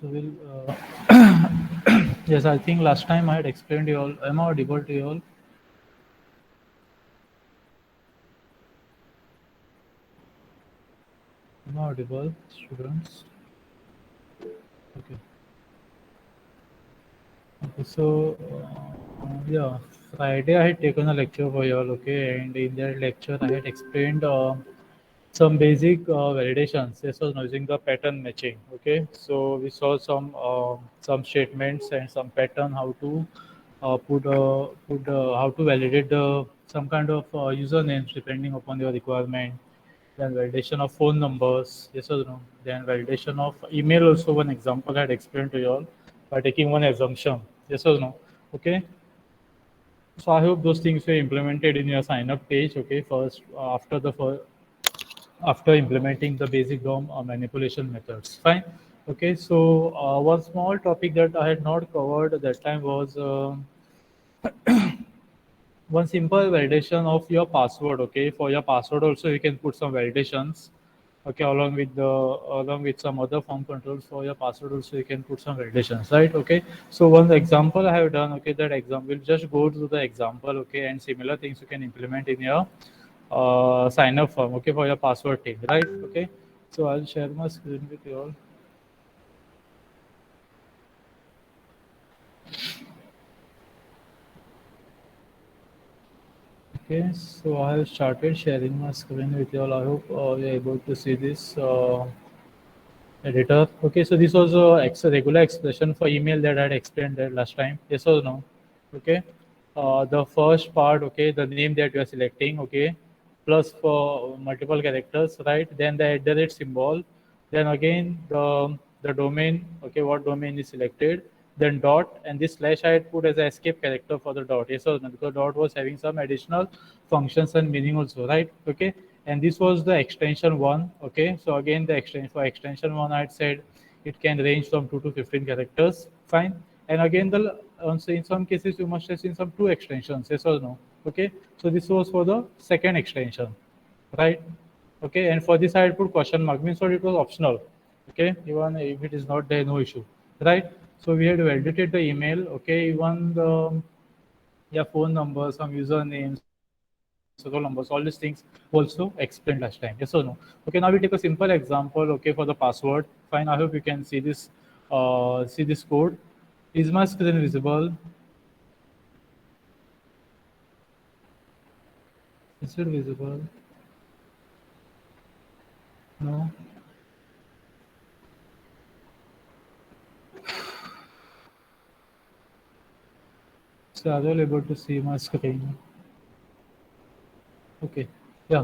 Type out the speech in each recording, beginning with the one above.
So we'll, yes, I think last time I had explained you all. Am I audible to you all? Am I audible, students? Okay. Okay. So, yeah, Friday I had taken a lecture for you all. Okay, and in that lecture I had explained some basic validations. This was using the pattern matching. Okay, so we saw some statements and some pattern how to put how to validate the some kind of usernames depending upon your requirement. Then validation of phone numbers, yes or no. Then validation of email also. One example I had explained to you all by taking one assumption, yes or no. Okay, so I hope those things were implemented in your sign up page. Okay, first after implementing the basic DOM manipulation methods. Fine. Okay, so one small topic that I had not covered at that time was one simple validation of your password. Okay, for your password also you can put some validations. Okay, along with some other form controls for your password also you can put some validations, right? Okay, so one example I have done. Okay, that example, we'll just go to the example. Okay, and similar things you can implement in your sign up form. Okay, for your password thing, right? Okay, so I'll share my screen with you all. Okay, so I have started sharing my screen with you all. I hope you're able to see this. Editor. Okay, so this was a regular expression for email that I had explained that last time. Yes or no? Okay. The first part, okay, the name that you are selecting, okay, plus for multiple characters, right? Then the @ symbol. Then again the domain, okay, what domain is selected. Then dot, and this slash I had put as an escape character for the dot. Yes or no? Because dot was having some additional functions and meaning also, right? Okay, and this was the extension one. Okay, so again the extension for extension one I had said it can range from 2 to 15 characters. Fine. And again the so in some cases you must have seen some two extensions, yes or no. Okay, so this was for the second extension, right? Okay, and for this I had put question mark, means what, it was optional. Okay, even if it is not there, no issue, right? So we had validated the email. Okay, even the, yeah, phone numbers, some usernames, roll numbers, all these things also explained last time. Yes or no? Okay, now we take a simple example. Okay, for the password. Fine. I hope you can see this code. Is my screen visible? Is it visible? No. So are you all able to see my screen? Okay. Yeah.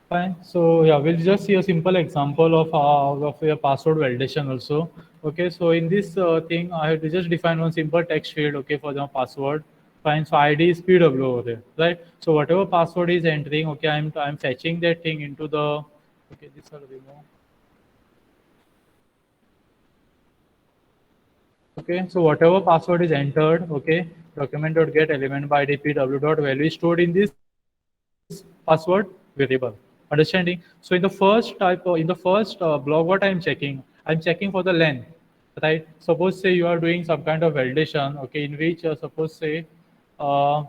Fine. So yeah, we'll just see a simple example of your password validation also. Okay. So in this thing, I have to just define one simple text field. Okay, for the password. Fine. So ID is PW over there, right? So whatever password is entering, okay, I'm fetching that thing into the. Okay, this will remove. Okay, so whatever password is entered, okay, document.get element by id pw.value is stored in this password variable. Understanding? So in the first type, in the first block, what I'm checking for the length, right? Suppose say you are doing some kind of validation, okay, in which suppose say, uh,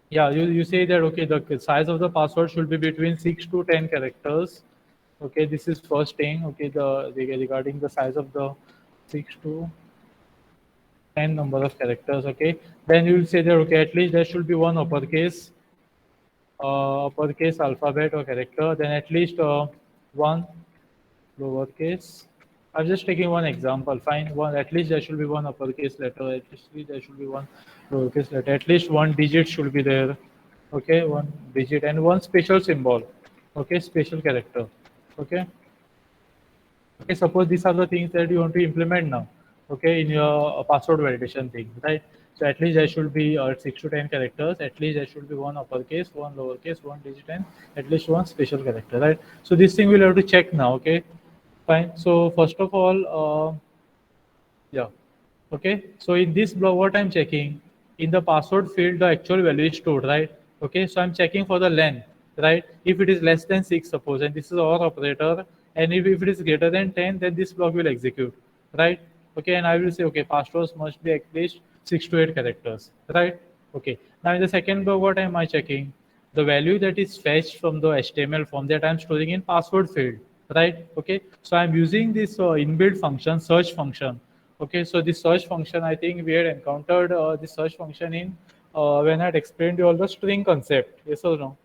yeah, you say that okay, the size of the password should be between 6 to 10 characters. Okay, this is first thing. Okay, regarding the size of the 6 to 10 number of characters. Okay, then you will say that okay, at least there should be one uppercase alphabet or character, then at least one lowercase. I'm just taking one example. Fine, one, at least there should be one uppercase letter. At least there should be one lowercase letter. At least one digit should be there. Okay, one digit and one special symbol. Okay, special character. Okay. Okay, suppose these are the things that you want to implement now, okay, in your password validation thing, right? So at least there should be 6 to 10 characters, at least there should be one uppercase, one lowercase, one digit, and at least one special character, right? So this thing we'll have to check now, okay? Fine. So first of all, yeah. Okay. So in this block, what I'm checking in the password field, the actual value is stored, right? Okay. So I'm checking for the length, right? If it is less than 6, suppose, and this is our operator, and if it is greater than 10, then this block will execute, right? Okay, and I will say, okay, passwords must be at least 6 to 8 characters, right? Okay. Now in the second block, what am I checking? The value that is fetched from the HTML form that I'm storing in password field, right? Okay. So I'm using this inbuilt function, search function. Okay. So this search function, I think we had encountered the search function in when I had explained you all the string concept. Yes or no?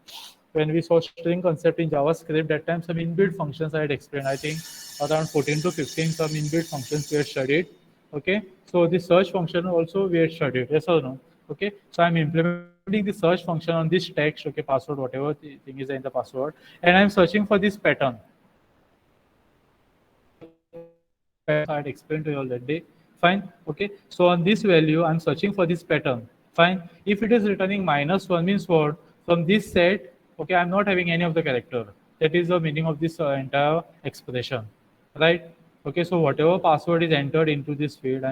When we saw string concept in JavaScript, that time some inbuilt functions I had explained. I think around 14 to 15 some inbuilt functions we had studied. Okay, so the search function also we had studied. Yes or no? Okay, so I'm implementing the search function on this text. Okay, password, whatever the thing is in the password, and I'm searching for this pattern. I had explained to you all that day. Fine. Okay. So on this value, I'm searching for this pattern. Fine. If it is returning -1 means what? From this set, okay, I'm not having any of the character. That is the meaning of this entire expression, right? Okay. So whatever password is entered into this field,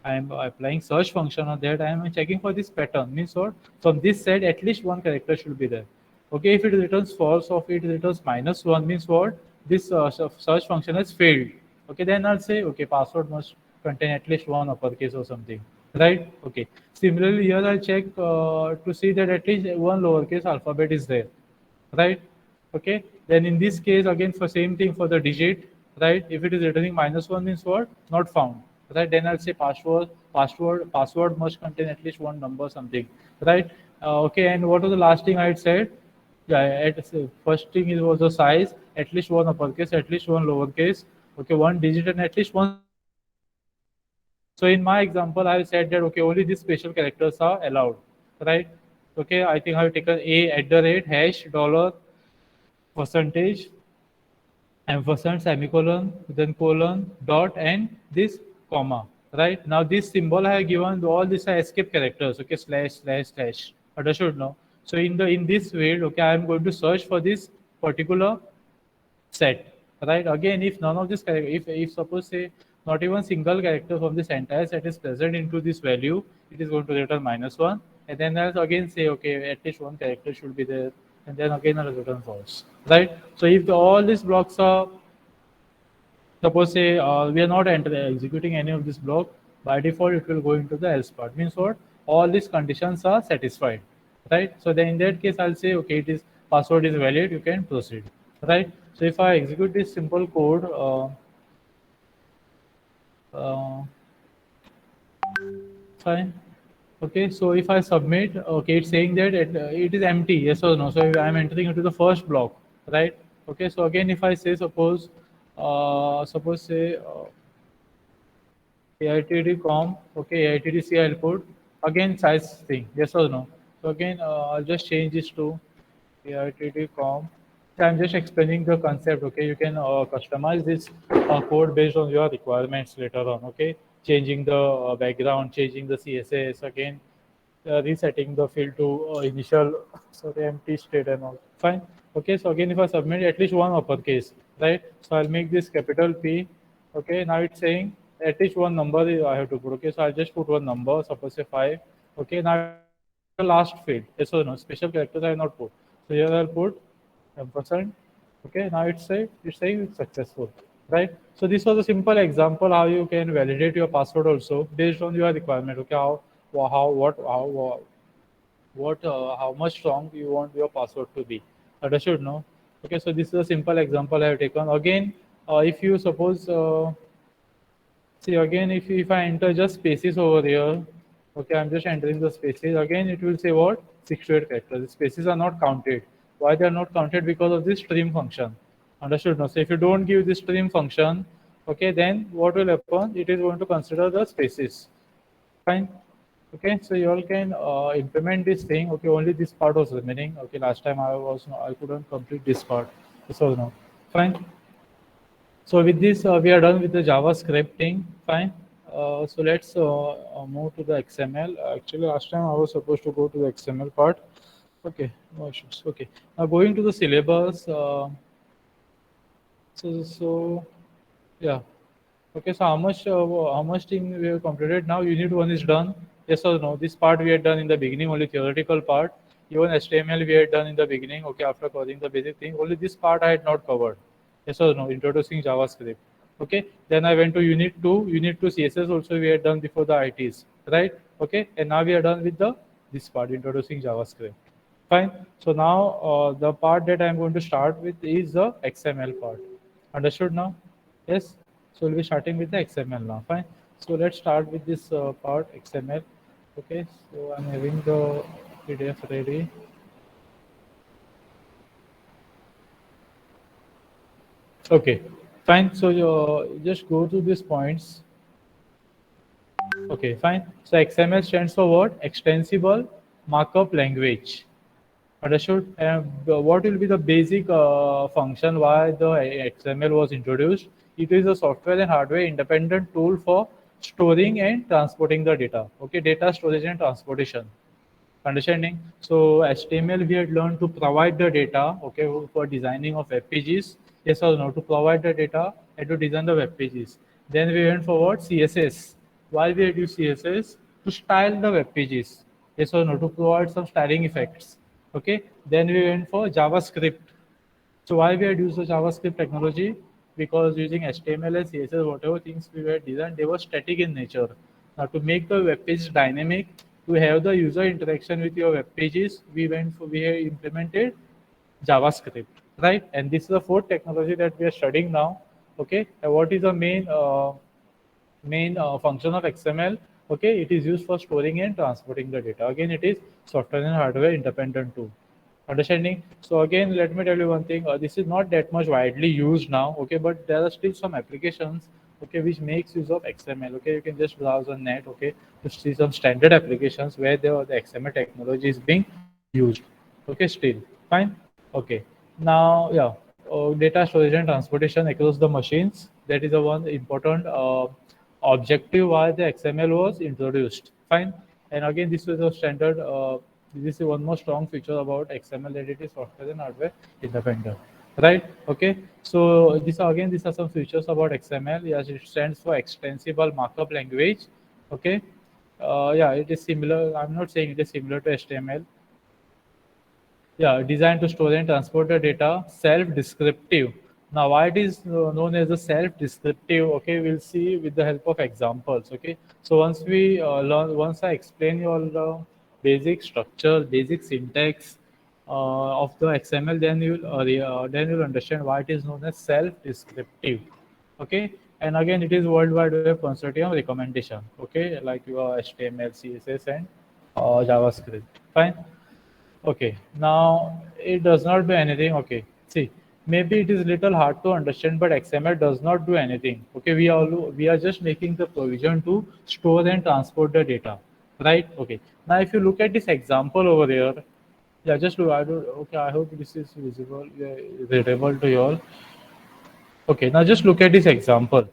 I'm applying search function on that. I'm checking for this pattern. Means what? From this set, at least one character should be there. Okay, if it returns false or if it returns -1 means what? This search function has failed. Okay, then I'll say, okay, password must contain at least one uppercase or something, right? Okay. Similarly, here I'll check to see that at least one lowercase alphabet is there, right? Okay. Then in this case, again, for same thing for the digit, right? If it is returning -1 means what? Not found, right? Then I'll say password must contain at least one number, something, right? Okay. And what was the last thing I had said? Yeah, first thing is was the size, at least one uppercase, at least one lowercase, okay, one digit, and at least one. So in my example, I said that okay, only these special characters are allowed, right? Okay, I think I've taken a at the rate hash dollar percentage ampersand semicolon then colon dot and this comma, right? Now this symbol I have given all these are escape characters, okay, slash slash slash, understood now? So in this field, okay, I am going to search for this particular set, right? Again, if none of this character, if suppose say not even single character from this entire set is present into this value, it is going to return -1, and then I'll again say okay, at least one character should be there, and then again I'll return false, right? So if all these blocks are, suppose say we are not executing any of this block, by default it will go into the else part. Means what? All these conditions are satisfied, right? So then in that case, I'll say okay, it is password is valid, you can proceed, right? So if I execute this simple code, uh, fine. Okay, so if I submit, okay, it's saying that it is empty, yes or no. So I'm entering into the first block, right? Okay, so again, if I say suppose say AITD.com, okay, AITD output, again size thing, yes or no. So again, I'll just change this to AITD.com. So I'm just explaining the concept, okay. You can customize this code based on your requirements later on, okay. Changing the background, changing the CSS, again, resetting the field to initial, sorry, empty state and all. Fine. Okay, so again, if I submit at least one uppercase, right? So I'll make this capital P. Okay, now it's saying at least one number I have to put. Okay, so I'll just put one number, suppose say 5. Okay, now the last field. Yes or no? Special characters I have not put. So here I'll put ampersand. Okay, now it's saying it's successful, right? So this was a simple example how you can validate your password also based on your requirement. Okay, how much strong you want your password to be. Understood, no? Okay, so this is a simple example I have taken. Again, if you suppose see again, if I enter just spaces over here, okay, I'm just entering the spaces. Again, it will say what? 6 to 8 characters. The spaces are not counted. Why they are not counted? Because of this stream function. Understood? Now, so if you don't give this stream function, okay, then what will happen? It is going to consider the spaces. Fine. Okay, so you all can implement this thing. Okay, only this part was remaining. Okay, last time I couldn't complete this part. So no, fine. So with this, we are done with the JavaScript thing. Fine. So let's move to the XML. Actually, last time I was supposed to go to the XML part. Okay, no issues. Okay. Now going to the syllabus. So yeah. Okay. So how much thing we have completed now? Unit 1 is done. Yes or no? This part we had done in the beginning, only theoretical part. Even HTML we had done in the beginning. Okay, after covering the basic thing, only this part I had not covered. Yes or no? Introducing JavaScript. Okay, then I went to unit 2 CSS also we had done before the ITs, right? Okay, and now we are done with the this part, introducing JavaScript. Fine. So now the part that I'm going to start with is the XML part. Understood now? Yes. So we'll be starting with the XML now. Fine. So let's start with this part XML. Okay. So I'm having the PDF ready. Okay. Fine. So you just go to these points. Okay. Fine. So XML stands for what? Extensible Markup Language. Understood. And what will be the basic function why the XML was introduced? It is a software and hardware independent tool for storing and transporting the data. Okay, data storage and transportation. Understanding? So HTML we had learned to provide the data, okay, for designing of web pages. Yes or no? To provide the data and to design the web pages. Then we went forward CSS. Why we had used CSS? To style the web pages. Yes or no? To provide some styling effects. Okay. Then we went for JavaScript. So why we had used the JavaScript technology? Because using HTML and CSS, whatever things we were designed, they were static in nature. Now to make the web page dynamic, to have the user interaction with your web pages, we have implemented JavaScript, right? And this is the fourth technology that we are studying now. Okay, and what is the main function of XML? Okay, it is used for storing and transporting the data. Again, it is software and hardware independent too. Understanding? So again, let me tell you one thing. This is not that much widely used now. Okay, but there are still some applications. Okay, which makes use of XML. Okay, you can just browse on net. Okay, to see some standard applications where the XML technology is being used. Okay, still fine. Okay, now yeah, data storage and transportation across the machines. That is the one important objective why the XML was introduced. Fine. And again, this was a standard. This is one more strong feature about XML that it is software and hardware independent. Right? Okay. So these are some features about XML. Yes, it stands for Extensible Markup Language. Okay. Yeah, it is similar. I'm not saying it is similar to HTML. Yeah, designed to store and transport the data, self-descriptive. Now, why it is known as a self-descriptive? Okay, we'll see with the help of examples. Okay, so once I explain you all the basic structure, basic syntax of the XML, then you'll understand why it is known as self-descriptive. Okay, and again, it is World Wide Web Consortium recommendation. Okay, like your HTML, CSS, and JavaScript. Fine. Okay, now it does not do anything. Okay, see, maybe it is little hard to understand, but XML does not do anything. Okay, we are just making the provision to store and transport the data, right? Okay. Now, if you look at this example over there, yeah, just look. I do. Okay, I hope this is visible, yeah, readable to you all. Okay, now just look at this example,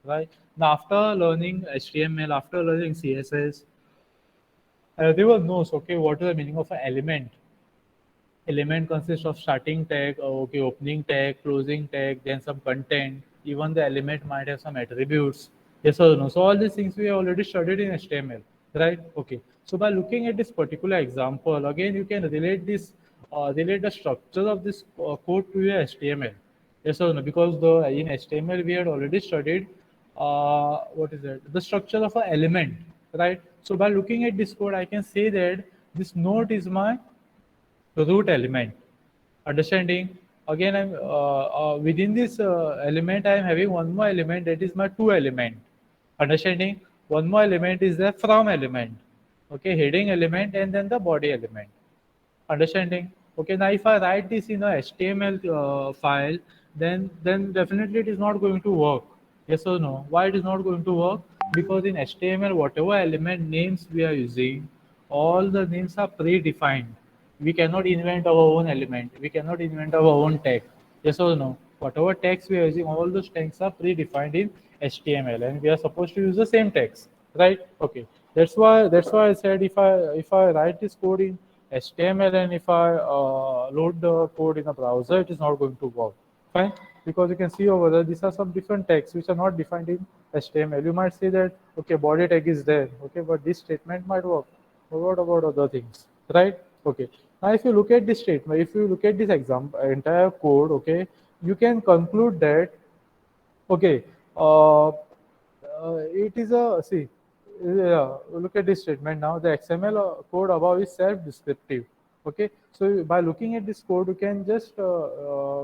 right? Now, after learning HTML, after learning CSS, everyone knows, okay, what is the meaning of an element. Element consists of starting tag, okay, opening tag, closing tag, then some content. Even the element might have some attributes. Yes or no? So all these things we have already studied in HTML, right? Okay. So by looking at this particular example, again you can relate the structure of this code to your HTML. Yes or no? Because the in HTML we had already studied what is it? The structure of an element, right? So by looking at this code, I can say that this node is my root element. Understanding? Again, I'm within this element, I am having one more element, that is my to element. Understanding? One more element is the from element. Okay, heading element and then the body element. Understanding? Okay, now if I write this in a HTML file, then definitely it is not going to work. Yes or no? Why it is not going to work? Because in HTML, whatever element names we are using, all the names are predefined. We cannot invent our own element. We cannot invent our own tag. Yes or no? Whatever tags we are using, all those tags are predefined in HTML, and we are supposed to use the same tags, right? Okay. That's why I said if I write this code in HTML and if I load the code in a browser, it is not going to work. Fine, because you can see over there, these are some different tags which are not defined in HTML. You might say that okay, body tag is there, okay, but this statement might work. But what about other things, right? Okay. Now, if you look at this statement, if you look at this example, entire code, okay, you can conclude that okay, it is a see. Look at this statement now. The XML code above is self-descriptive. Okay, so by looking at this code, you can just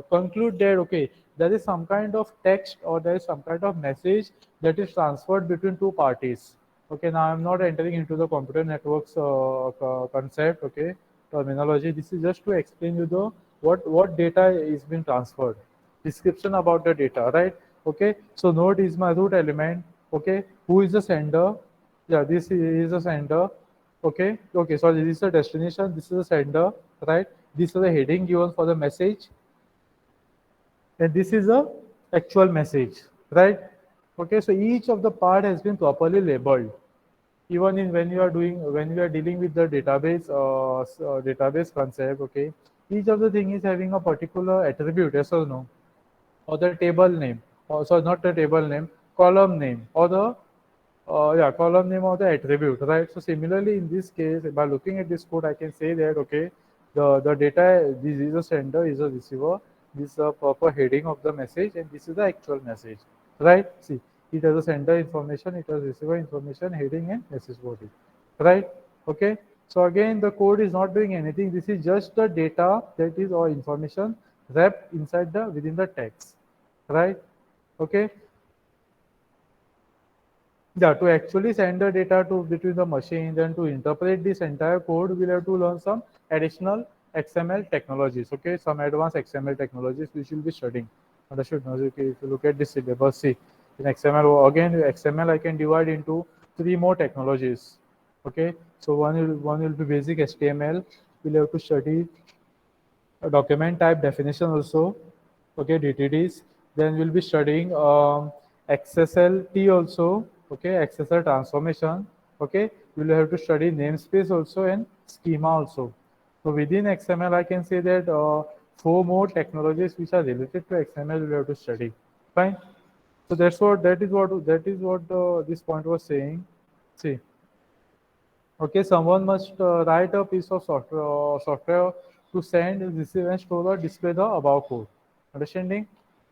conclude that okay, there is some kind of text or there is some kind of message that is transferred between two parties. Okay, now I'm not entering into the computer networks concept. Okay, terminology. This is just to explain you the what data is being transferred, description about the data, right? Okay, so node is my root element. Okay, who is the sender? Yeah, this is the sender. Okay, okay, sorry, this is the destination, this is the sender, right? This is the heading given for the message, and this is the actual message, right? Okay, so each of the part has been properly labeled. Even in when you are dealing with the database concept, okay, each of the thing is having a particular attribute, yes or no? Or the table name, or so not the table name, column name, or the yeah, column name of the attribute, right? So similarly, in this case, by looking at this code, I can say that okay, the data, this is a sender, is a receiver, this is a proper heading of the message, and this is the actual message, right? See, it has a sender information, it has receiver information, heading, and message body, right? Okay. So again, the code is not doing anything. This is just the data that is or information wrapped inside the within the text, right? Okay. Yeah, to actually send the data to between the machines and to interpret this entire code, we'll have to learn some additional XML technologies. Okay, some advanced XML technologies which we'll be studying. Understood? Now, okay, if you look at this syllabus, see in XML again, XML I can divide into three more technologies. Okay, so one will be basic HTML. We'll have to study a document type definition also. Okay, DTDs. Then we'll be studying XSLT also. Okay, XSL transformation. Okay, we'll have to study namespace also and schema also. So within XML, I can say that four more technologies which are related to XML we'll have to study. Fine. So that is what this point was saying. See. Okay, someone must write a piece of software to send, receive, and store or display the above code. Understanding?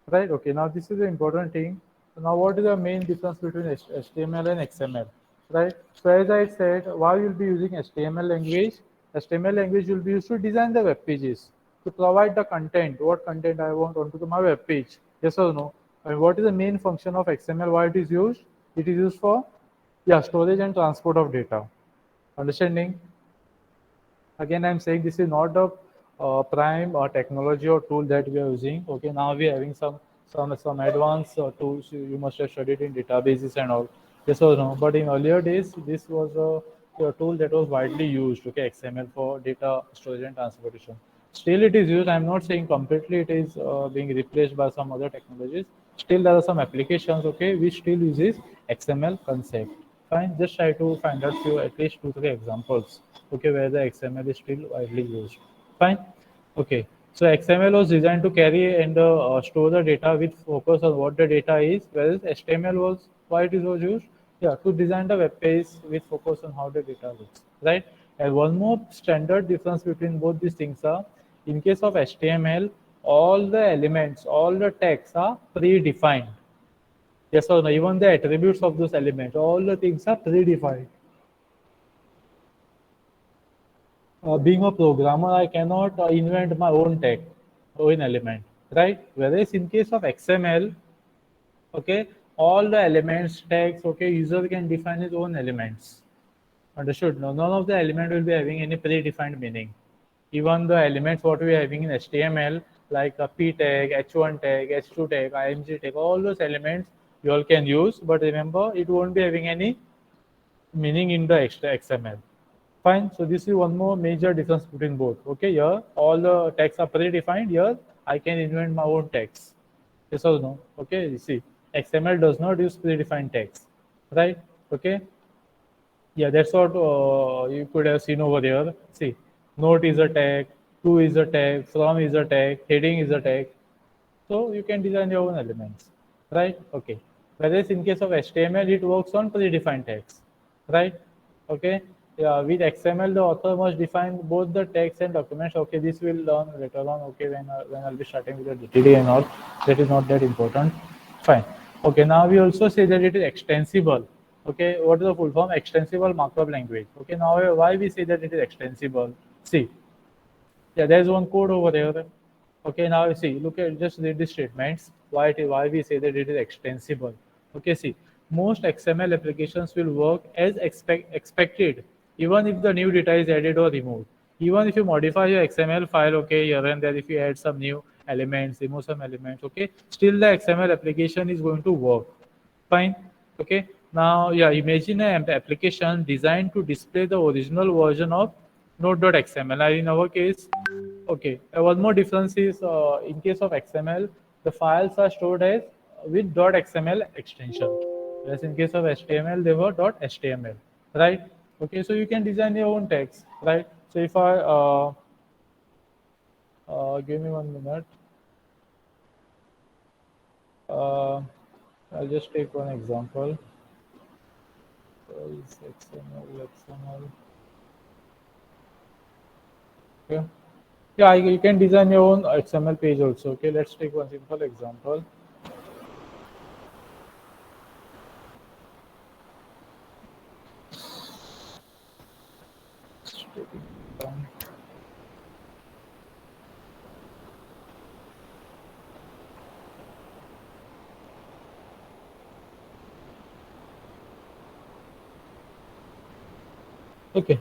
Right? Okay, now this is the important thing. So now, what is the main difference between HTML and XML? Right? So, as I said, why you'll be using HTML language? HTML language will be used to design the web pages, to provide the content, what content I want onto my web page. Yes or no? And what is the main function of XML? Why it is used? It is used for yeah, storage and transport of data. Understanding? Again, I'm saying this is not a prime or technology or tool that we are using. Okay, now we are having some advanced tools you must have studied in databases and all. Yes or no? But in earlier days, this was a tool that was widely used. Okay, XML for data storage and transportation. Still, it is used. I'm not saying completely it is being replaced by some other technologies. Still, there are some applications. Okay, which still uses XML concept. Fine. Just try to find out few at least 2 3 examples. Okay, where the XML is still widely used. Fine. Okay. So XML was designed to carry and store the data with focus on what the data is, whereas HTML was why it is was used. Yeah, to design the web page with focus on how the data looks. Right. And one more standard difference between both these things are, in case of HTML, all the elements, all the text are predefined. Yes or no? Even the attributes of those elements, all the things are predefined. Being a programmer, I cannot invent my own tag, own element, right? Whereas in case of XML, okay, all the elements, tags, okay, user can define his own elements. Understood? No, none of the element will be having any predefined meaning. Even the elements what we are having in HTML, like a p tag, h1 tag, h2 tag, img tag, all those elements you all can use, but remember it won't be having any meaning in the extra XML. Fine. So this is one more major difference between both. Okay, here all the tags are predefined. Here I can invent my own tags. Yes or no? Okay, you see, XML does not use predefined tags, right? Okay. Yeah, that's what you could have seen over there. See, note is a tag, to is a tag, from is a tag, heading is a tag. So you can design your own elements, right? Okay. Whereas in case of HTML, it works on predefined tags, right? Okay. Yeah, with XML, the author must define both the text and documents. Okay, this will learn later on. Okay, when I'll be starting with the DTD and all, that is not that important. Fine. Okay, now we also say that it is extensible. Okay, what is the full form? Extensible markup language. Okay, now why we say that it is extensible? See, yeah, there's one code over there. Okay, now see, look at just read the statements. Why we say that it is extensible? Okay, see, most XML applications will work as expected, even if the new data is added or removed. Even if you modify your XML file, okay, here and there, if you add some new elements, remove some elements, okay, still the XML application is going to work. Fine. Okay. Now, yeah, imagine an application designed to display the original version of Node.xml. Now, in our case, okay, one more difference is in case of XML, the files are stored as with .xml extension. Whereas in case of HTML, they were .html, right? Okay, so you can design your own text, right? So if I give me 1 minute, uh, I'll just take one example. XML. Okay. Yeah, you can design your own XML page also. Okay, let's take one simple example. Okay,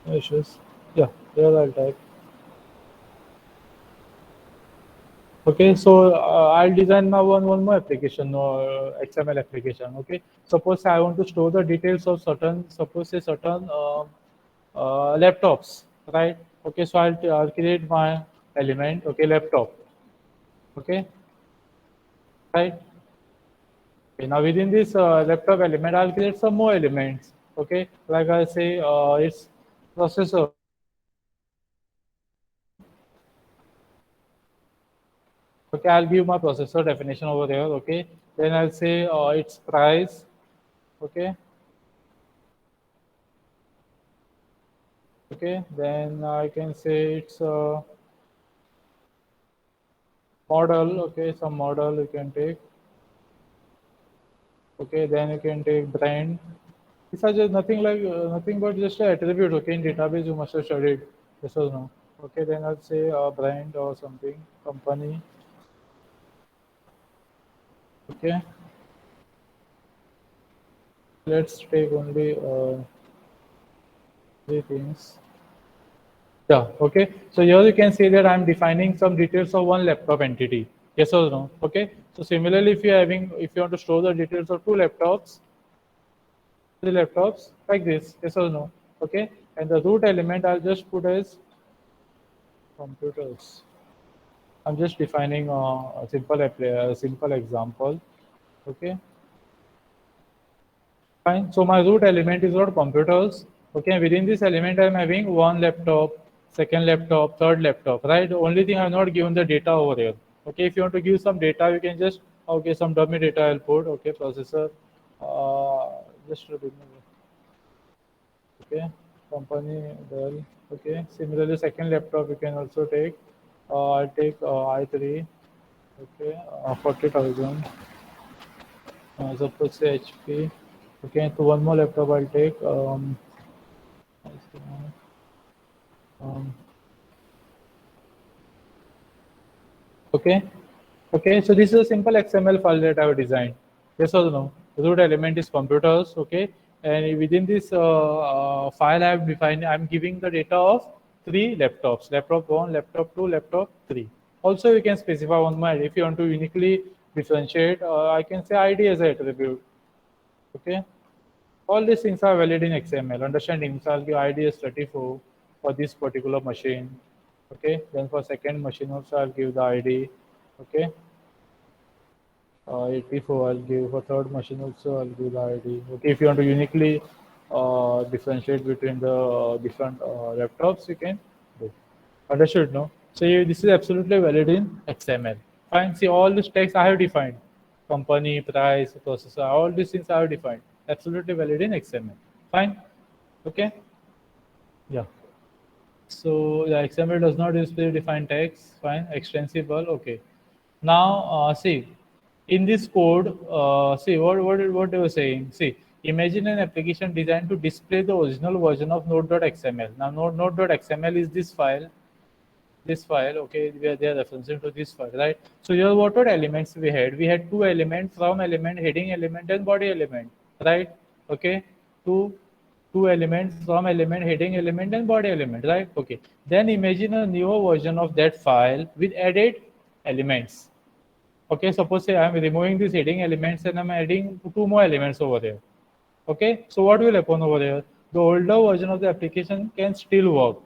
no issues. Yeah, here I'll type. Okay, so I'll design now one more application, XML application. Okay, suppose I want to store the details of certain, suppose say certain laptops, right? Okay, so I'll create my element. Okay, laptop. Okay, right. Okay, now within this laptop element, I'll create some more elements. Okay, like I say, it's processor. Okay, I'll give my processor definition over there. Okay, then I'll say its price. Okay, okay, then I can say it's model. Okay, some model you can take. Okay, then you can take brand. These are just nothing like nothing but just an attribute. Okay, in database you must have studied. Yes or no? Okay, then I'll say brand or something, company. Okay, let's take only three things. Yeah, okay. So here you can see that I'm defining some details of one laptop entity. Yes or no? Okay. So similarly, if you want to store the details of two laptops, three laptops like this, yes or no? Okay. And the root element I'll just put as computers. I'm just defining a simple example. Okay. Fine. So my root element is what computers. Okay. Within this element, I'm having one laptop, second laptop, third laptop. Right. The only thing I've not given the data over here. Okay. If you want to give some data, you can just okay some dummy data I'll put. Okay. Processor. Just a bit. Okay. Company Dell. Okay. Similarly, second laptop you can also take. I'll take i3. Okay. 40,000. Suppose say HP. Okay. So one more laptop I'll take. Um, okay. Okay. So this is a simple XML file that I have designed. Yes or no? The root element is computers. Okay. And within this file I have defined, I'm giving the data of three laptops. Laptop 1, laptop 2, laptop 3. Also, you can specify one more. If you want to uniquely differentiate, I can say ID as an attribute. Okay. All these things are valid in XML. Understanding, so I'll give ID as 34 for this particular machine. Okay, then for second machine also I'll give the ID. Okay, 84 I'll give for third machine also I'll give the ID. Okay, if you want to uniquely differentiate between the different laptops, you can do. Understood, no? So this is absolutely valid in XML. Fine. See all these text I have defined. Company, price, processor, all these things I have defined. Absolutely valid in XML. Fine. Okay. Yeah. So the XML does not display defined text. Fine. Extensible. Okay. Now see, in this code, see what they were saying. See, imagine an application designed to display the original version of Node.xml. Now, Node.xml is this file, okay, where they are referencing to this file, right? So here, what elements we had? We had two elements: from element, heading element, and body element, right? Okay, two elements: from element, heading element, and body element, right? Okay. Then imagine a newer version of that file with added elements. Okay, suppose say I'm removing these heading elements and I'm adding two more elements over there. Okay, so what will happen over there? The older version of the application can still work.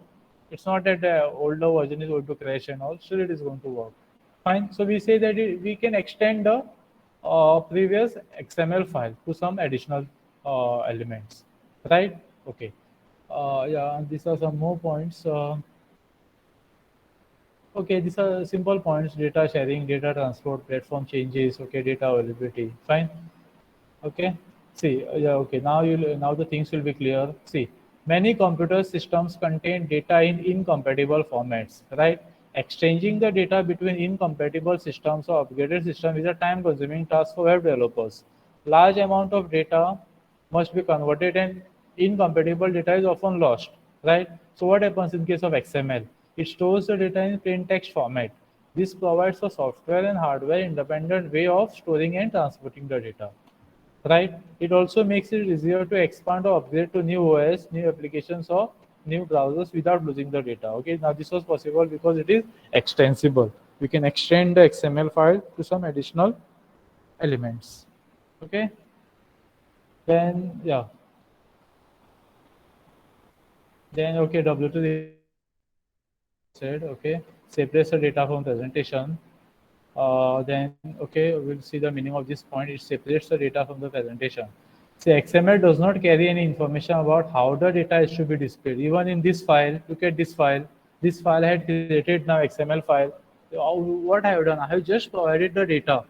It's not that the older version is going to crash and all, still it is going to work. Fine. So we say that we can extend the previous XML file to some additional elements, right? Okay. Yeah, and these are some more points. Okay, these are simple points: data sharing, data transport, platform changes. Okay, data availability. Fine. Okay. See, yeah, okay. Now the things will be clear. See, many computer systems contain data in incompatible formats, right? Exchanging the data between incompatible systems or upgraded systems is a time-consuming task for web developers. Large amount of data must be converted, and incompatible data is often lost, right? So what happens in case of XML? It stores the data in plain text format. This provides a software and hardware independent way of storing and transporting the data, right? It also makes it easier to expand or upgrade to new OS, new applications, or new browsers without losing the data. Okay, now this was possible because it is extensible. We can extend the XML file to some additional elements. Okay, then yeah, then okay, W2 said okay, separates the data from presentation. Then okay, we'll see the meaning of this point. It separates the data from the presentation. See, XML does not carry any information about how the data is to be displayed. Even in this file, look at this file. This file I had created now XML file. What I have done, I have just provided the data.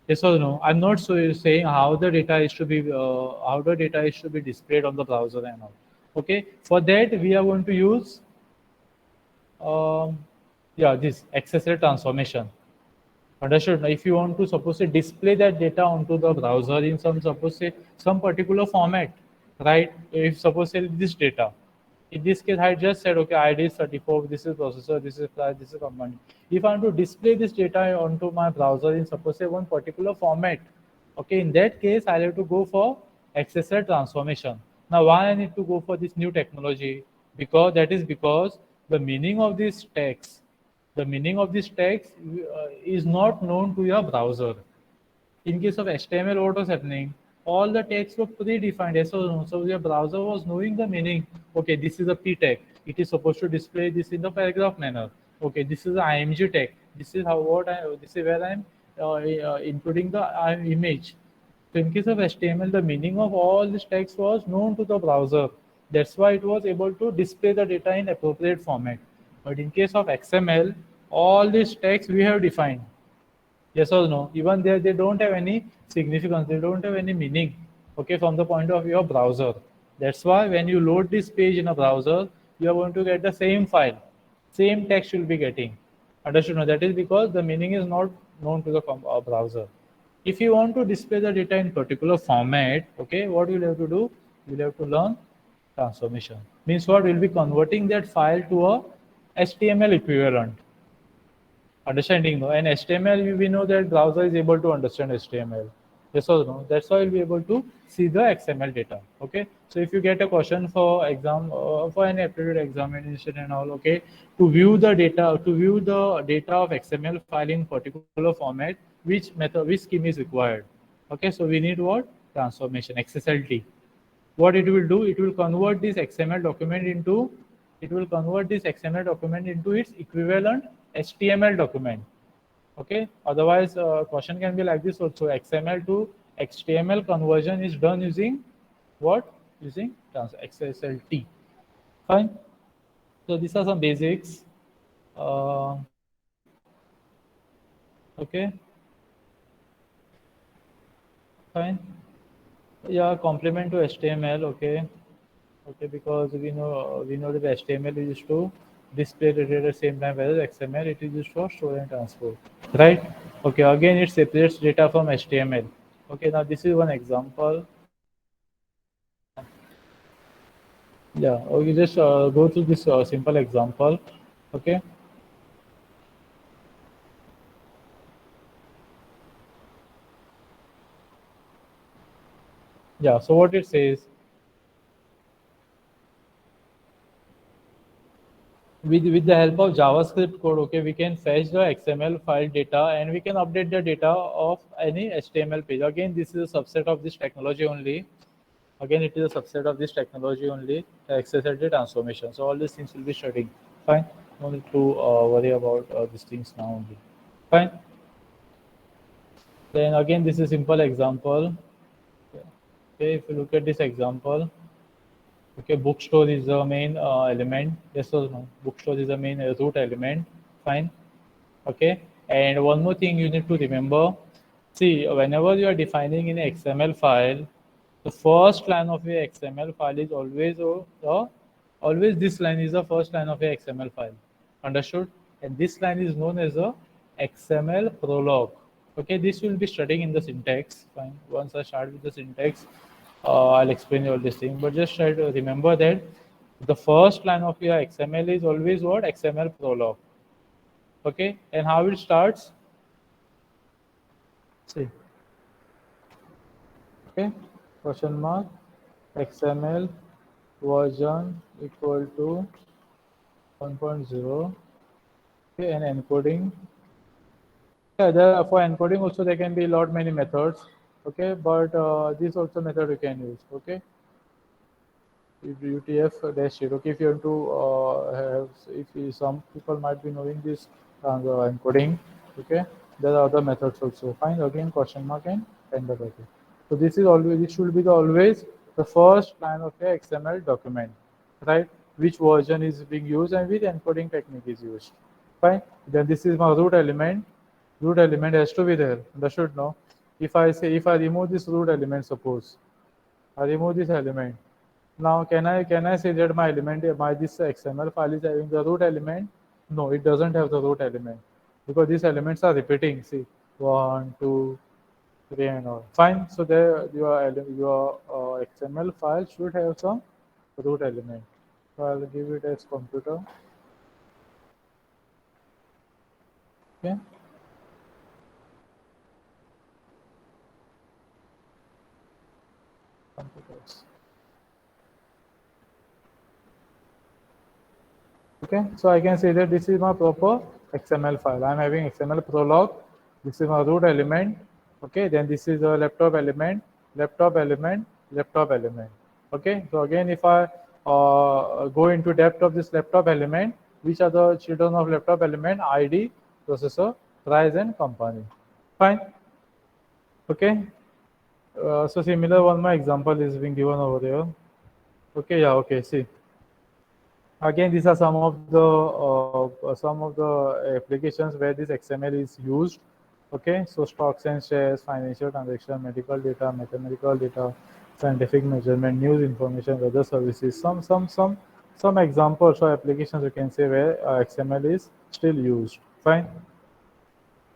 Yes or no? I'm not saying how the data is to be displayed on the browser and all. Okay, for that we are going to use yeah, this XSL transformation. Understood. Now, if you want to suppose say display that data onto the browser in some suppose say some particular format, right? If suppose say this data, in this case I just said okay, ID is 34, this is processor, this is flash, this is command. If I want to display this data onto my browser in suppose say one particular format, okay, in that case I'll have to go for XSL transformation. Now why I need to go for this new technology? Because that is because the meaning of this text, is not known to your browser. In case of HTML, what was happening? All the tags were predefined. Yes or no? So your browser was knowing the meaning. Okay, this is a p tag. It is supposed to display this in the paragraph manner. Okay, this is an img tag. This is this is where I'm including the image. So in case of HTML, the meaning of all this text was known to the browser. That's why it was able to display the data in appropriate format. But in case of XML, all these text we have defined. Yes or no? Even there, they don't have any significance. They don't have any meaning. Okay, from the point of view of browser. That's why when you load this page in a browser, you are going to get the same file, same text you'll be getting. Understood? No? That is because the meaning is not known to the browser. If you want to display the data in particular format, okay, what you'll have to do? You'll have to learn transformation. Means what? We'll be converting that file to a HTML equivalent. Understanding, no? And HTML, we know that browser is able to understand HTML. Yes or no? That's why we'll be able to see the XML data. Okay. So if you get a question for exam, for any aptitude examination and all, okay, to view the data of XML file in particular format, which scheme is required? Okay. So we need what? Transformation, XSLT. What it will do? It will convert this XML document into its equivalent HTML document. Okay. Otherwise, question can be like this also: XML to HTML conversion is done using what? Using XSLT. Fine. So these are some basics. Uh, okay. Fine. Yeah, complement to HTML. Okay. Okay, because we know that HTML is used to display the data at the same time, whereas XML it is used for store and transport, right? Okay, again it separates data from HTML. Okay, now this is one example. Yeah, okay, just go through this simple example. Okay. Yeah, so what it says, with the help of JavaScript code, okay, we can fetch the XML file data and we can update the data of any HTML page. Again, this is a subset of this technology only. Again, it is a subset of this technology only, the accessibility transformation. So all these things will be studying. Fine. No need to worry about these things now only. Fine. Then again, this is simple example. Okay, if you look at this example, okay, bookstore is the main element. Yes or no? Bookstore is the main root element. Fine. Okay. And one more thing you need to remember. See, whenever you are defining in an XML file, the first line of your XML file is always this line is the first line of your XML file. Understood? And this line is known as a XML prologue. Okay, this will be studying in the syntax. Fine. Once I start with the syntax, I'll explain you all this thing. But just try to remember that the first line of your XML is always what? XML prologue. Okay, and how it starts? See, okay, question mark, XML version equal to 1.0. Okay, and encoding. Yeah, for encoding also there can be a lot many methods. Okay, but this also method you can use. Okay, UTF dash 0. Okay, if you want to have, some people might be knowing this encoding. Okay, there are other methods also. Fine. Again, question mark and the bracket. So this is always, this should be always the first line of your XML document, right? Which version is being used and which encoding technique is used. Fine. Then this is my root element. Root element has to be there. Understood? No. If I remove this root element, suppose I remove this element. Now, can I say that my element, my this XML file is having the root element? No, it doesn't have the root element because these elements are repeating. See, 1, 2, 3, and all. Fine. So there, your XML file should have some root element. So I'll give it as computer. Okay. Computers. Okay, so I can say that this is my proper XML file. I'm having XML prologue. This is my root element. Okay, then this is a laptop element, laptop element, laptop element. Okay, so again, if I go into depth of this laptop element, which are the children of laptop element? ID, processor, price, and company. Fine. Okay. So similar one, my example is being given over there. Okay, yeah, okay. See. Again, these are some of the applications where this XML is used. Okay, so stocks and shares, financial transaction, medical data, mathematical data, scientific measurement, news information, weather services. Some examples or applications you can say where XML is still used. Fine.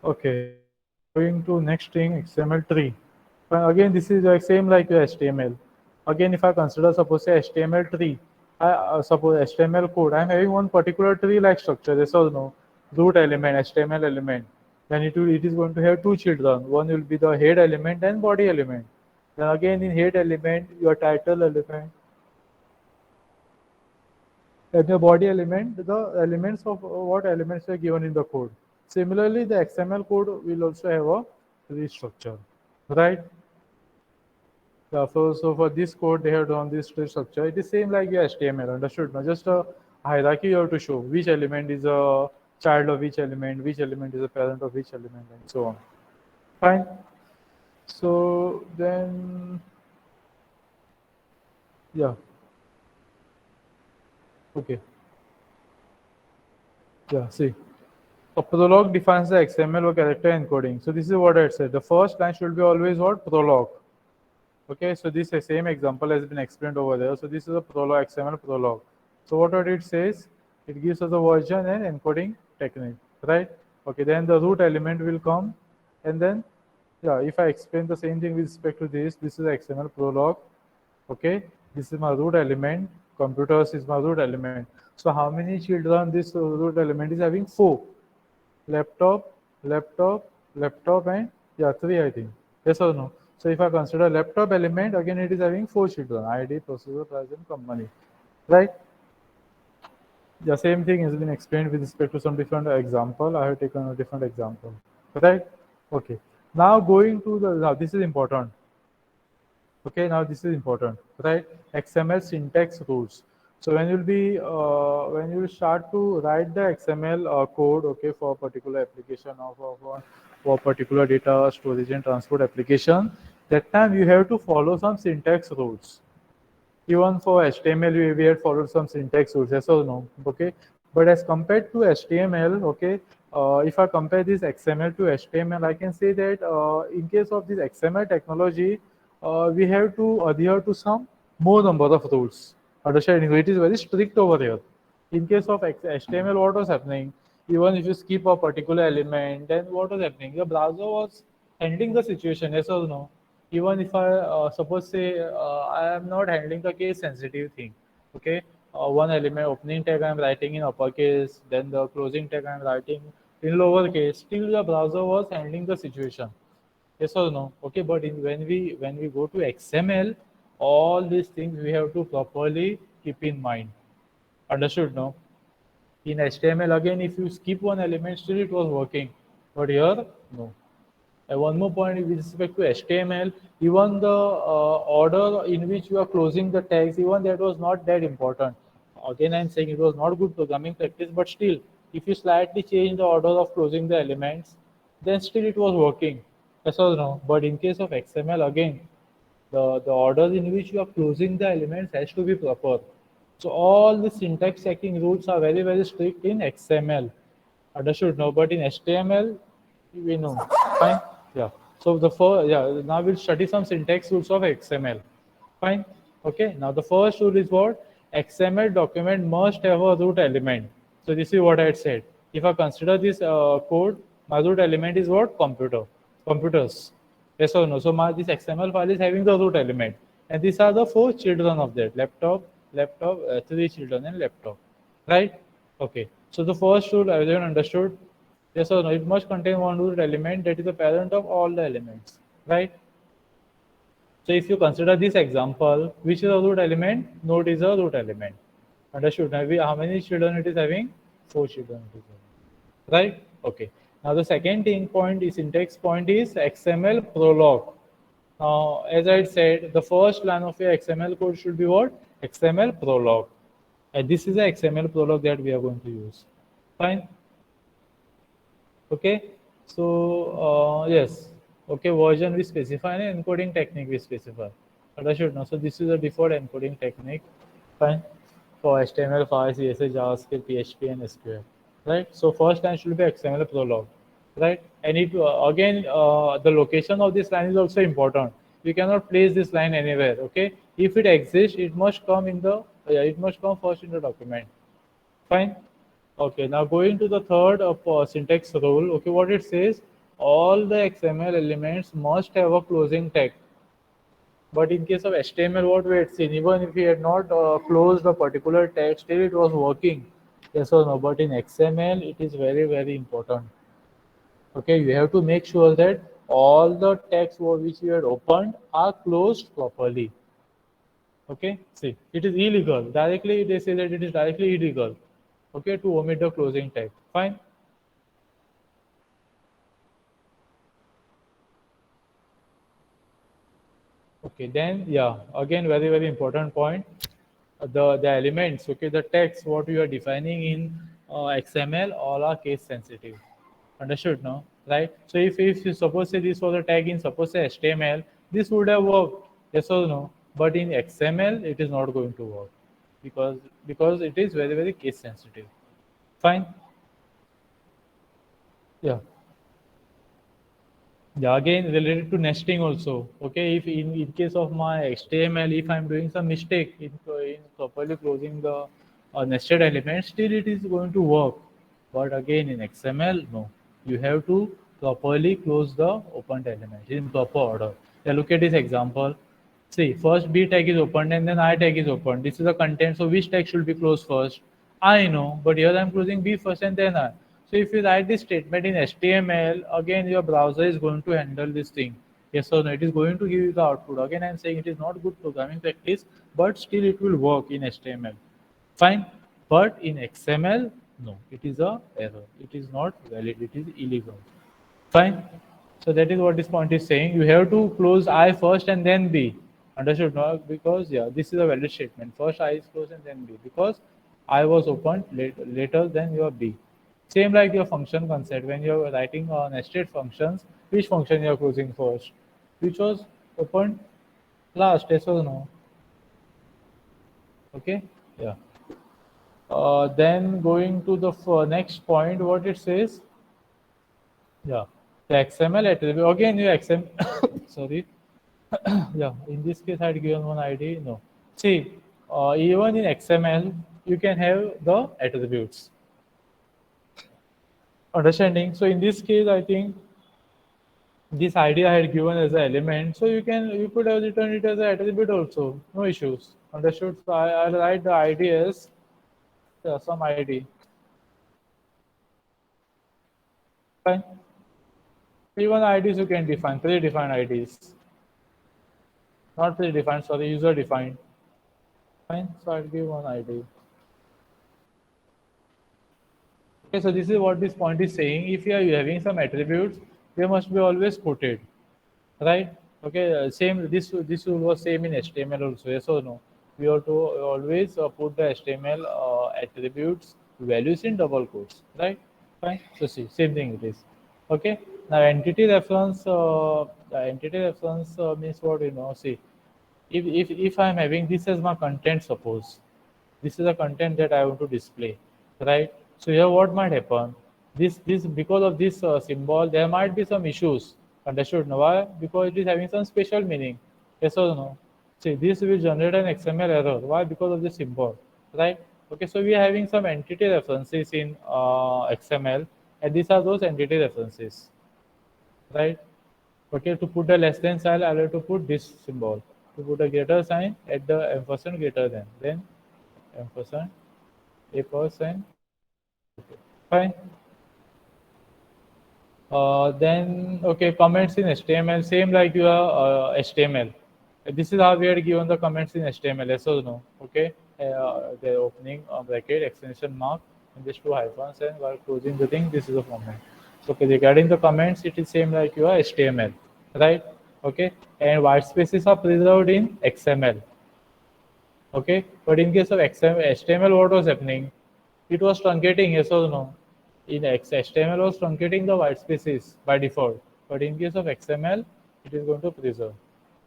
Okay, going to next thing, XML3. Again, this is like same like your HTML. Again, if I consider suppose say HTML tree, I suppose HTML code, I'm having one particular tree like structure. Yes or no? Root element, HTML element. Then it is going to have two children. One will be the head element and body element. Then again in head element, your title element, and the body element, the elements of what elements are given in the code. Similarly, the XML code will also have a tree structure, right? Yeah, so for this code, they have done this tree structure. It is same like your HTML, understood? Now, just a hierarchy you have to show which element is a child of which element is a parent of which element, and so on. Fine. So then, yeah, okay, yeah. See, a prologue defines the XML or character encoding. So this is what I said. The first line should be always what? Prologue. Okay, so this same example has been explained over there. So this is a prologue, XML prologue. So what it says, it gives us a version and encoding technique, right? Okay, then the root element will come. And then, yeah, if I explain the same thing with respect to this is XML Prolog. Okay, this is my root element. Computers is my root element. So how many children this root element is having? 4. Laptop, laptop, laptop, and yeah, 3 I think. Yes or no? So if I consider laptop element, again it is having 4 children: ID, processor, price, and company. Right? The same thing has been explained with respect to some different example. I have taken a different example. Right? Okay. Now going to the, now this is important. Okay, now this is important, right? XML syntax rules. So when you will start to write the XML code, okay, for a particular application for particular data storage and transport application, that time you have to follow some syntax rules. Even for HTML, we had followed some syntax rules, yes or no? Okay, but as compared to HTML, okay, if I compare this XML to HTML, I can say that in case of this XML technology, we have to adhere to some more number of rules. Understanding? So it is very strict over here. In case of HTML, what was happening? Even if you skip a particular element, then what was happening? The browser was handling the situation, yes or no? Even if I suppose say I am not handling the case sensitive thing, okay, one element opening tag I am writing in uppercase, then the closing tag I am writing in lowercase, still the browser was handling the situation, yes or no? Okay, but when we go to XML, all these things we have to properly keep in mind. Understood? No. In HTML again, if you skip one element, still it was working, but here no. And one more point with respect to HTML, even the order in which you are closing the tags, even that was not that important. Again, I'm saying it was not good programming practice, but still, if you slightly change the order of closing the elements, then still it was working. Yes or no? But in case of XML, again, the order in which you are closing the elements has to be proper. So all the syntax checking rules are very, very strict in XML. Understood? No, but in HTML, we know. Fine. Yeah. So the first, yeah. Now we'll study some syntax rules of XML. Fine. Okay. Now the first rule is what? XML document must have a root element. So this is what I had said. If I consider this code, my root element is what? Computers. Yes or no? So my this XML file is having the root element, and these are the 4 children of that: laptop, 3 children, and laptop. Right? Okay. So the first rule everyone understood. Yes or no? It must contain one root element that is the parent of all the elements. Right? So if you consider this example, which is a root element? Node is a root element. Understood? Now how many children it is having? 4 children it is having. Right? Okay. Now the second thing point is syntax point is XML prolog. Now, as I said, the first line of your XML code should be what? XML prolog. And this is the XML prolog that we are going to use. Fine. Okay. So yes. Okay. Version we specify and encoding technique we specify. Understood now. So this is a default encoding technique. Fine. For HTML5, CSS, JavaScript, PHP, and SQL. Right. So first line should be XML prolog. Right. And it again the location of this line is also important. You cannot place this line anywhere. Okay. If it exists, it must come in the it must come first in the document. Fine. Okay, now going to the third syntax rule. Okay, what it says, all the XML elements must have a closing tag. But in case of HTML, what we had seen, even if we had not closed a particular tag, still it was working. Yes or no? But in XML, it is very, very important. Okay, you have to make sure that all the tags which you had opened are closed properly. Okay, see, it is illegal. Directly, they say that it is directly illegal. Okay, to omit the closing tag. Fine. Okay, then yeah, again very very important point. The elements, okay, the text what you are defining in XML all are case sensitive. Understood now, right? So if you suppose say this was a tag in suppose say HTML, this would have worked, yes or no? But in XML it is not going to work because it is very very case sensitive. Fine. Yeah. Yeah, again related to nesting also. Okay, if in case of my HTML, if I'm doing some mistake in properly closing the nested element, still it is going to work. But again in XML, no. You have to properly close the opened element in proper order. Now look at this example. See, first B tag is opened and then I tag is opened. This is the content. So which tag should be closed first? I know, but here I'm closing B first and then I. So if you write this statement in HTML, again your browser is going to handle this thing. Yes or no? It is going to give you the output. Again, I'm saying it is not good programming practice, but still it will work in HTML. Fine. But in XML, no, it is a error. It is not valid. It is illegal. Fine. So that is what this point is saying. You have to close I first and then B. Understood? No? Because yeah, this is a valid statement. First I is closed and then B. Because I was opened later than your B. Same like your function concept. When you are writing nested functions, which function you are closing first? Which was opened last? Yes or no? Okay. Yeah. Then going to the next point, what it says. Yeah, the XML attribute. Again, you XML. Sorry. Yeah, in this case, I had given one ID. No. See, even in XML, you can have the attributes. Understanding. So in this case, I think this ID I had given as an element. So you could have written it as an attribute also. No issues. Understood. So I'll write the ID as some ID. Fine. Even IDs you can define, predefined IDs. Not predefined, sorry, user defined. Fine, so I'll give one ID. Okay, so this is what this point is saying. If you are having some attributes, they must be always quoted, right? Okay, same. This was same in HTML also. Yes or no? We have to always put the HTML attributes values in double quotes, right? Fine. So see, same thing it is. Okay. Now entity reference. The entity reference means what you know. See, if I'm having this as my content, suppose this is a content that I want to display, right? So here what might happen, this because of this symbol there might be some issues. Understood? No? Why? Because it is having some special meaning. Yes or no? See, this will generate an XML error. Why? Because of the symbol, right? Okay, so we are having some entity references in XML, and these are those entity references, right? Okay, to put a less than sign, I'll have to put this symbol. To put a greater sign at the ampersand greater than, then ampersand, a percent. Okay, fine. Then, okay, comments in HTML, same like your HTML. This is how we are given the comments in HTML, yes or no? Okay, the opening bracket, extension mark, and these two hyphens, and while closing the thing, this is the format. So, okay, regarding the comments, it is same like your HTML, right? Okay, and white spaces are preserved in XML. Okay, but in case of HTML, what was happening? It was truncating, yes or no? In HTML was truncating the white spaces by default, but in case of XML, it is going to preserve,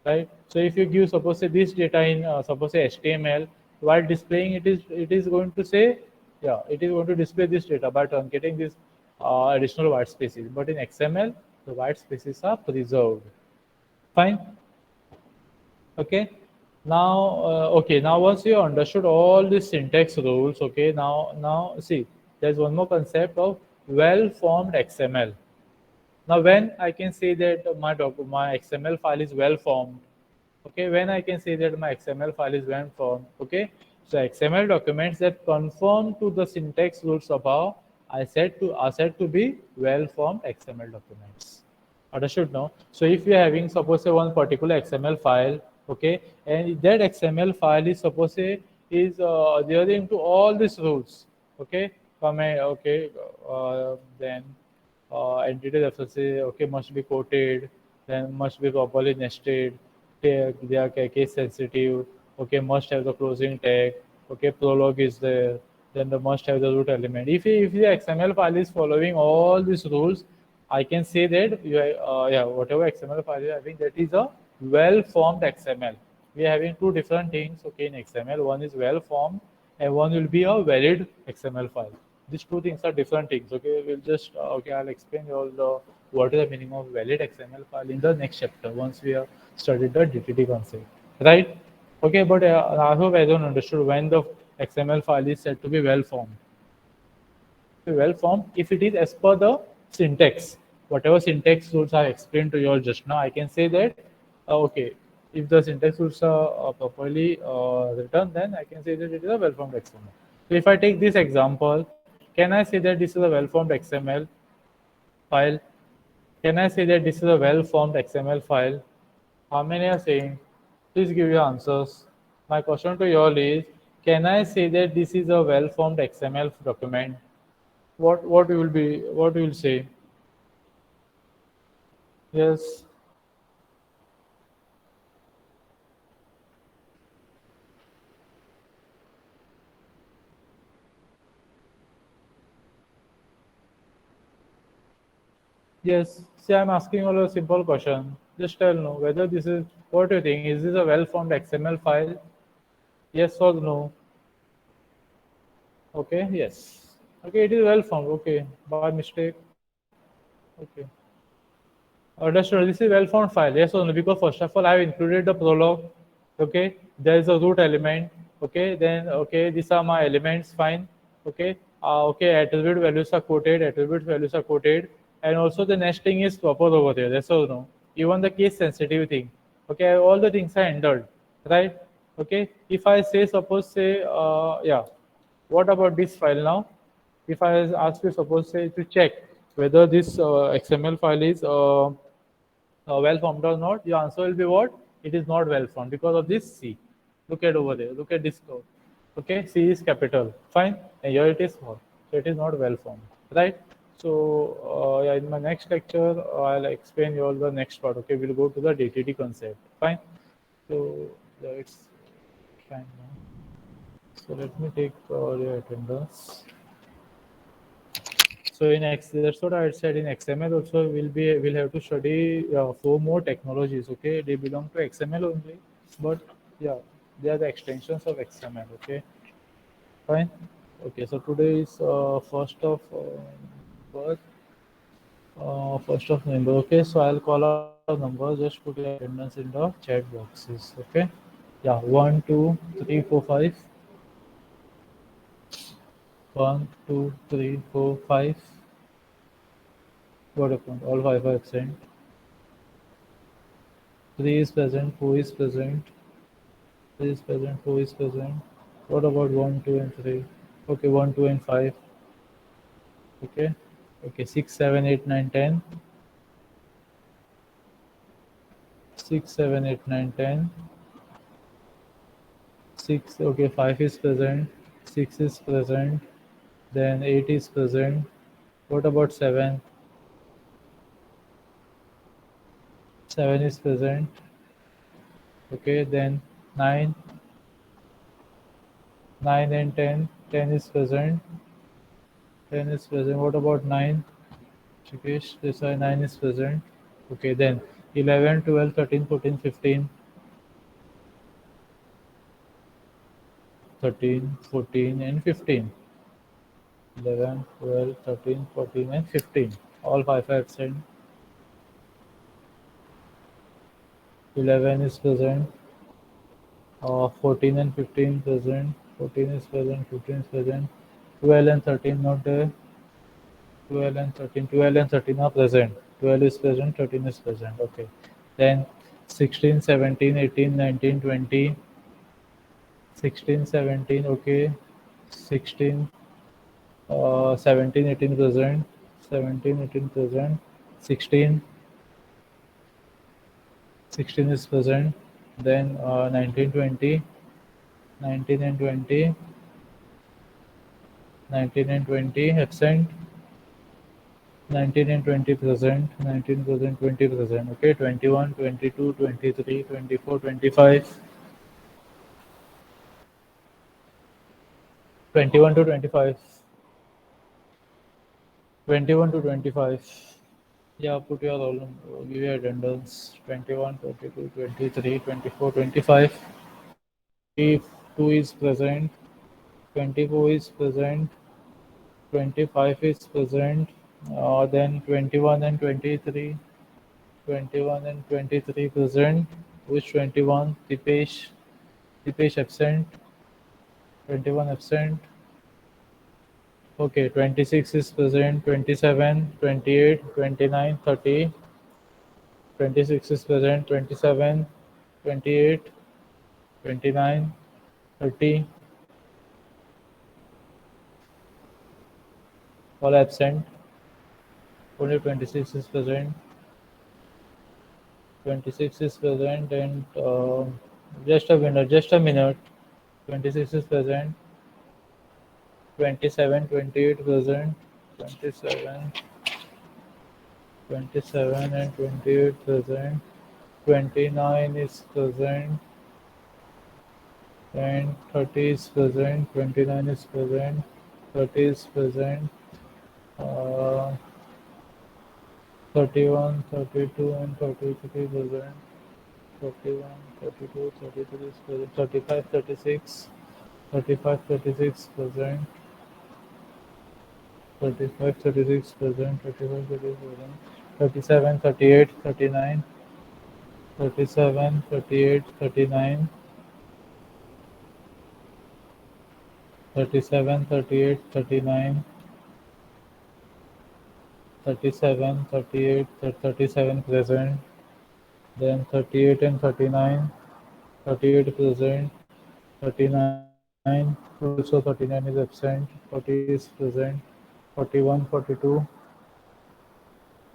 right? So if you give suppose say this data in suppose say HTML, while displaying it is going to say, yeah, it is going to display this data by truncating this additional white spaces. But in XML, the white spaces are preserved. Fine. Okay. Now, okay. Now, once you understood all these syntax rules, okay. Now see, there's one more concept of well-formed XML. Now, when I can say that my XML file is well-formed, okay. When I can say that my XML file is well-formed, okay. So, XML documents that conform to the syntax rules above are said to be well-formed XML documents. Understood now? So if you're having suppose say one particular XML file, okay, and that XML file is suppose say is adhering to all these rules, okay, comment, okay, then entity references, okay, must be quoted, then must be properly nested, they are case sensitive, okay, must have the closing tag, okay, prologue is there, then the must have the root element. If the XML file is following all these rules, I can say that yeah, whatever XML file you are having, that is a well-formed XML. We are having two different things, okay, in XML. One is well-formed, and one will be a valid XML file. These two things are different things. Okay, we'll just okay. I'll explain all the what is the meaning of valid XML file in the next chapter once we have studied the DTD concept, right? Okay, but I hope everyone understood when the XML file is said to be well-formed. Well formed if it is as per the syntax. whatever syntax rules I explained to you all just now, I can say that, okay, if the syntax rules are properly written, then I can say that it is a well-formed XML. So if I take this example, can I say that this is a well-formed XML file? Can I say that this is a well-formed XML file? How many are saying? Please give your answers. My question to you all is, can I say that this is a well-formed XML document? What you will be, what you will say? Yes. Yes. See, I'm asking you a simple question. Just tell no whether this is, what do you think? Is this a well-formed XML file? Yes or no? Okay. Yes. Okay. It is well-formed. Okay. By mistake. Okay. Understood. This is well-formed file. Yes or no? Because first of all, I have included the prologue. Okay. There is a root element. Okay. Then okay, these are my elements. Fine. Okay. Okay. Attribute values are quoted. Attribute values are quoted. And also the nesting is proper over there. Yes or no? Even the case sensitive thing. Okay. All the things are handled. Right. Okay. If I say, suppose say, yeah. What about this file now? If I ask you, suppose say, to check whether this XML file is well formed or not, your answer will be what? It is not well formed because of this C. Look at over there. Look at this code. Okay, C is capital. Fine. And here it is small. So it is not well formed. Right? So yeah, in my next lecture, I'll explain you all the next part. Okay, we'll go to the DTD concept. Fine. So yeah, it's fine now. So let me take your attendance. So in X, that's what I had said. In XML also, we'll have to study four more technologies. Okay, they belong to XML only, but yeah, they are the extensions of XML. Okay, fine. Okay, so today is birth, 1st of November. Okay, so I'll call out a number. Just put your attendance in the chat boxes. Okay, yeah, 1, 2, 3, 4, 5. 1, 2, 3, 4, 5. What happened? All five are absent. 3 is present, 4 is present, 3 is present, 4 is present. What about 1, 2, and 3? Okay, 1, 2, and 5. Okay, okay, 6, 7, 8, 9, 10. 6, 7, 8, 9, 10. 6, okay, 5 is present, 6 is present, then 8 is present. What about 7? 7 is present. Okay, then 9, 9 and 10. 10 is present. 10 is present. What about 9? Chikesh, this 9 is present. Okay, then 11, 12, 13, 14, 15, 13, 14, and 15. 11, 12, 13, 14, and 15. All five are absent. 11 is present. 14 and 15 present. 14 is present. 15 is present. 12 and 13 not there. 12 and 13. 12 and 13 are present. 12 is present. 13 is present. Okay. Then 16, 17, 18, 19, 20. 16, 17. Okay. 16, 17, 18 present. 17, 18 present. 16, 16 is present. Then 19, 20. 19 and 20. 19 and 20 absent. 19 and 20 present. 19 present, 20 present. Okay, 21, 22, 23, 24, 25. 21 to 25. 21 to 25. Yeah, put your roll number, give your attendance. 21, 22, 23, 24, 25. 22 is present. 24 is present. 25 is present. Then 21 and 23. 21 and 23 present. Which 21? Dipesh. Dipesh absent. 21 absent. Okay, 26 is present, 27, 28, 29, 30. 26 is present, 27, 28, 29, 30. All absent. Only 26 is present. 26 is present and just a minute, just a minute. 26 is present. 27, 28 present. 27, 27 and 28 present. 29 is present and 30 is present. 29 is present. 30 is present. Uh, 31, 32 and 33 present. 31, 32, 33 is present. 35, 36. 35, 36 present. 35, 36 present. 35, 36 present. 37, 38, 39. 37, 38, 39. 37, 38, 39. 37, 38, 37 present. Then 38 and 39. 38 present. 39, also 39 is absent. 40 is present. 41, 42.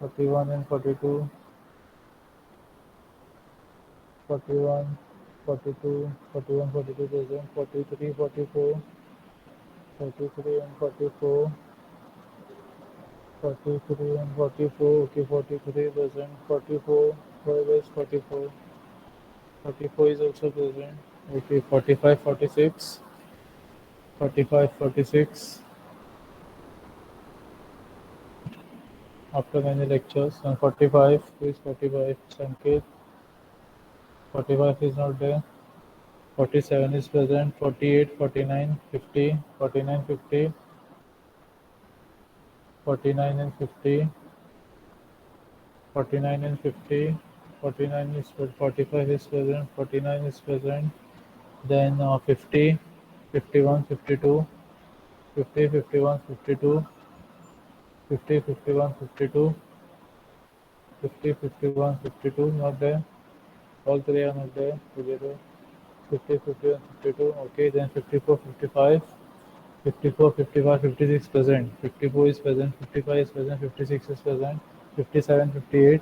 41 and 42. 41, 42, 41, 42 present. 43, 44. 43 and 44. 43 and 44. Okay, 43 present. 44. Where is 44? 44 is also present. Okay, 45, 46. 45, 46. After many lectures. And 45. Who is 45? Sanket. 45 is not there. 47 is present. 48, 49, 50. 49, 50. 49 and 50. 49 and 50. 49 is 45 is present. 49 is present. Then 50. 51, 52. 50, 51, 52. 50, 51, 52. 50, 51, 52. Not there. All three are not there together. 50, 51, 52. Okay, then 54, 55. 54, 55, 56 present. 54 is present. 55 is present. 56 is present. 57, 58.